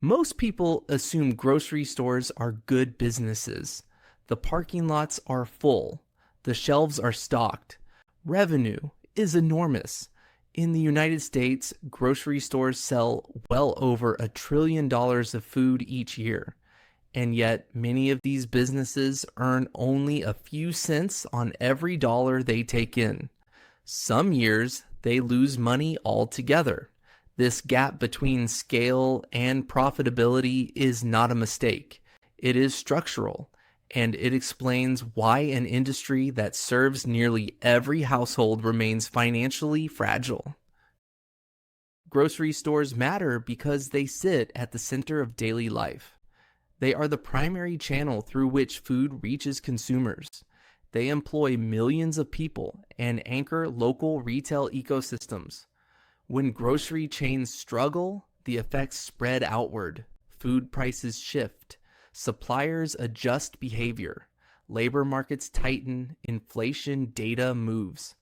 Most people assume grocery stores are good businesses. The parking lots are full. The shelves are stocked. Revenue is enormous. In the United States, grocery stores sell well over $1 trillion of food each year. And yet, many of these businesses earn only a few cents on every dollar they take in. Some years, they lose money altogether. This gap between scale and profitability is not a mistake. It is structural, and it explains why an industry that serves nearly every household remains financially fragile. Grocery stores matter because they sit at the center of daily life. They are the primary channel through which food reaches consumers. They employ millions of people and anchor local retail ecosystems. When grocery chains struggle, the effects spread outward. Food prices shift. Suppliers adjust behavior. Labor markets tighten. Inflation data moves.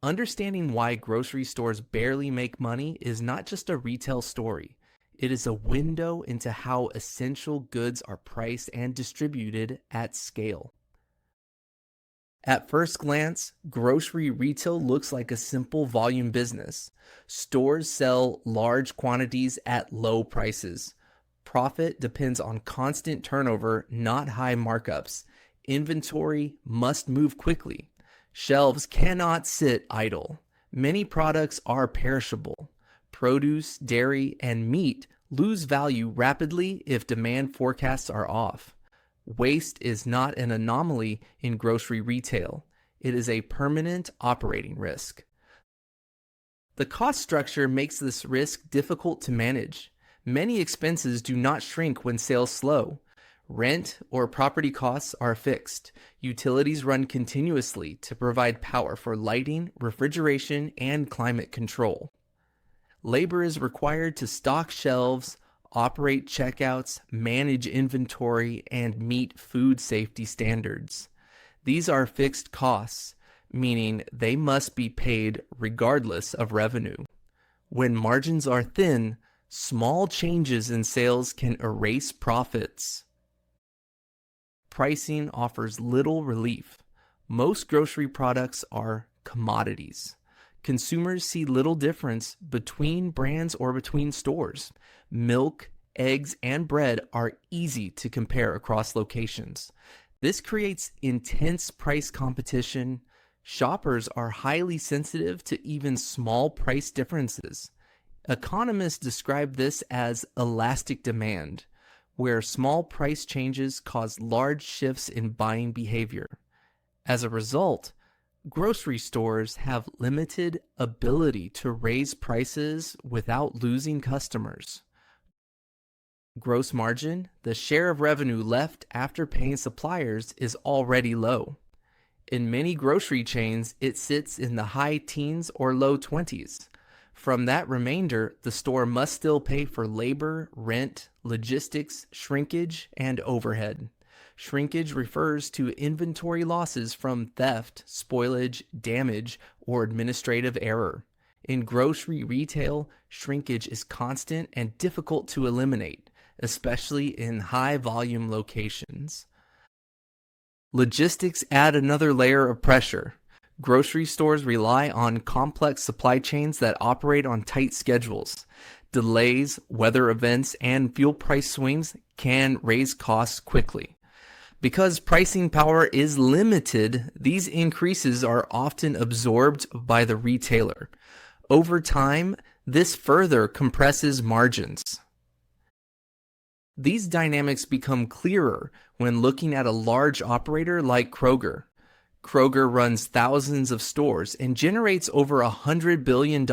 Understanding why grocery stores barely make money is not just a retail story. It is a window into how essential goods are priced and distributed at scale. At first glance, grocery retail looks like a simple volume business. Stores sell large quantities at low prices. Profit depends on constant turnover, not high markups. Inventory must move quickly. Shelves cannot sit idle. Many products are perishable. Produce, dairy, and meat lose value rapidly if demand forecasts are off. Waste is not an anomaly in grocery retail. It is a permanent operating risk. The cost structure makes this risk difficult to manage. Many expenses do not shrink when sales slow. Rent or property costs are fixed. Utilities run continuously to provide power for lighting, refrigeration, and climate control. Labor is required to stock shelves, operate checkouts, manage inventory, and meet food safety standards. These are fixed costs, meaning they must be paid regardless of revenue. When margins are thin, small changes in sales can erase profits. Pricing offers little relief. Most grocery products are commodities. Consumers see little difference between brands or between stores. Milk, eggs, and bread are easy to compare across locations. This creates intense price competition. Shoppers are highly sensitive to even small price differences. Economists describe this as elastic demand, where small price changes cause large shifts in buying behavior. As a result, grocery stores have limited ability to raise prices without losing customers. Gross margin, the share of revenue left after paying suppliers, is already low. In many grocery chains, it sits in the high teens or low 20s. From that remainder, the store must still pay for labor, rent, logistics, shrinkage, and overhead. Shrinkage refers to inventory losses from theft, spoilage, damage, or administrative error. In grocery retail, shrinkage is constant and difficult to eliminate, especially in high-volume locations. Logistics add another layer of pressure. Grocery stores rely on complex supply chains that operate on tight schedules. Delays, weather events, and fuel price swings can raise costs quickly. Because pricing power is limited, these increases are often absorbed by the retailer. Over time, this further compresses margins. These dynamics become clearer when looking at a large operator like Kroger. Kroger runs thousands of stores and generates over $100 billion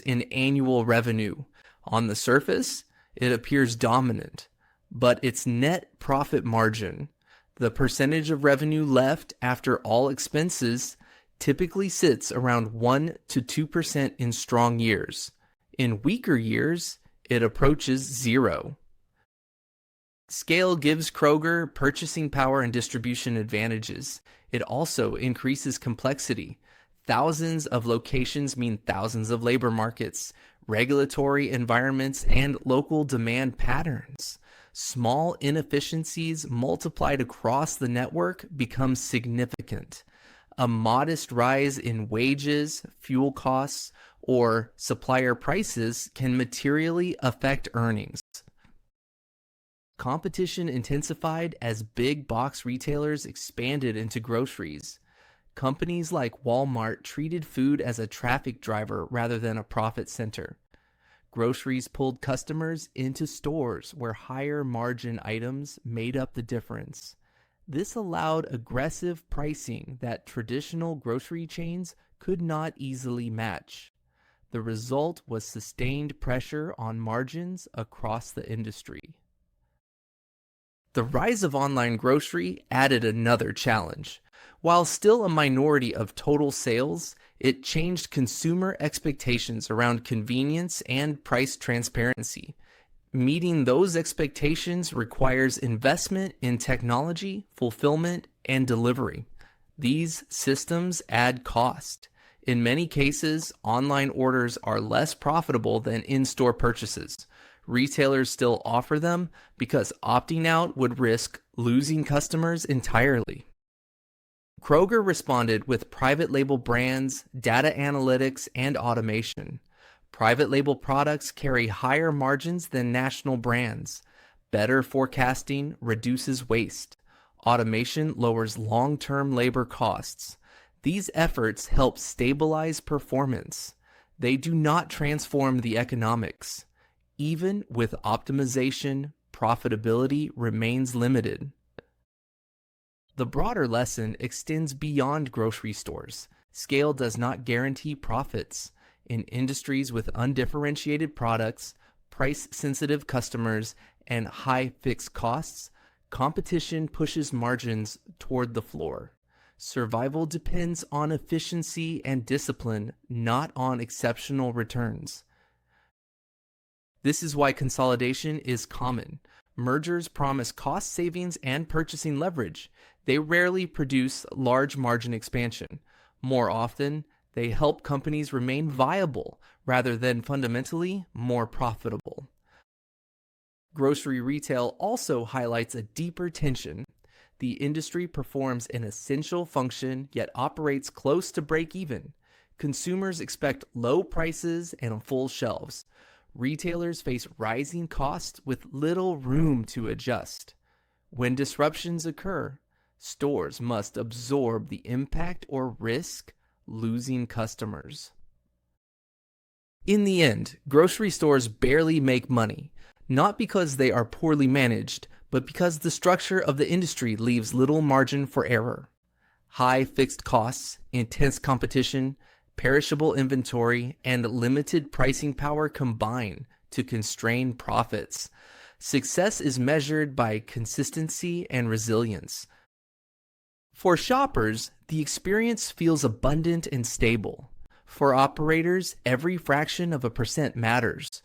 in annual revenue. On the surface, it appears dominant, but its net profit margin, the percentage of revenue left after all expenses, typically sits around 1 to 2% in strong years. In weaker years, it approaches zero. Scale gives Kroger purchasing power and distribution advantages. It also increases complexity. Thousands of locations mean thousands of labor markets. regulatory environments, and local demand patterns. Small inefficiencies multiplied across the network become significant. A modest rise in wages, fuel costs, or supplier prices can materially affect earnings. Competition intensified as big box retailers expanded into groceries. Companies like Walmart treated food as a traffic driver rather than a profit center. Groceries pulled customers into stores where higher margin items made up the difference. This allowed aggressive pricing that traditional grocery chains could not easily match. The result was sustained pressure on margins across the industry. The rise of online grocery added another challenge. While still a minority of total sales, it changed consumer expectations around convenience and price transparency. Meeting those expectations requires investment in technology, fulfillment, and delivery. These systems add cost. In many cases, online orders are less profitable than in-store purchases. Retailers still offer them because opting out would risk losing customers entirely. Kroger responded with private label brands, data analytics, and automation. Private label products carry higher margins than national brands. Better forecasting reduces waste. Automation lowers long-term labor costs. These efforts help stabilize performance. They do not transform the economics. Even with optimization, profitability remains limited. The broader lesson extends beyond grocery stores. Scale does not guarantee profits. In industries with undifferentiated products, price-sensitive customers, and high fixed costs, competition pushes margins toward the floor. Survival depends on efficiency and discipline, not on exceptional returns. This is why consolidation is common. Mergers promise cost savings and purchasing leverage. They rarely produce large margin expansion. More often, they help companies remain viable rather than fundamentally more profitable. Grocery retail also highlights a deeper tension. The industry performs an essential function yet operates close to break even. Consumers expect low prices and full shelves. Retailers face rising costs with little room to adjust. When disruptions occur, stores must absorb the impact or risk losing customers. In the end, grocery stores barely make money, not because they are poorly managed, but because the structure of the industry leaves little margin for error. High fixed costs, intense competition, perishable inventory, and limited pricing power combine to constrain profits. Success is measured by consistency and resilience. For shoppers, the experience feels abundant and stable. For operators, every fraction of a percent matters.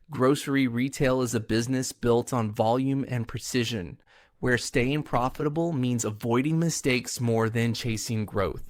Grocery retail is a business built on volume and precision, where staying profitable means avoiding mistakes more than chasing growth.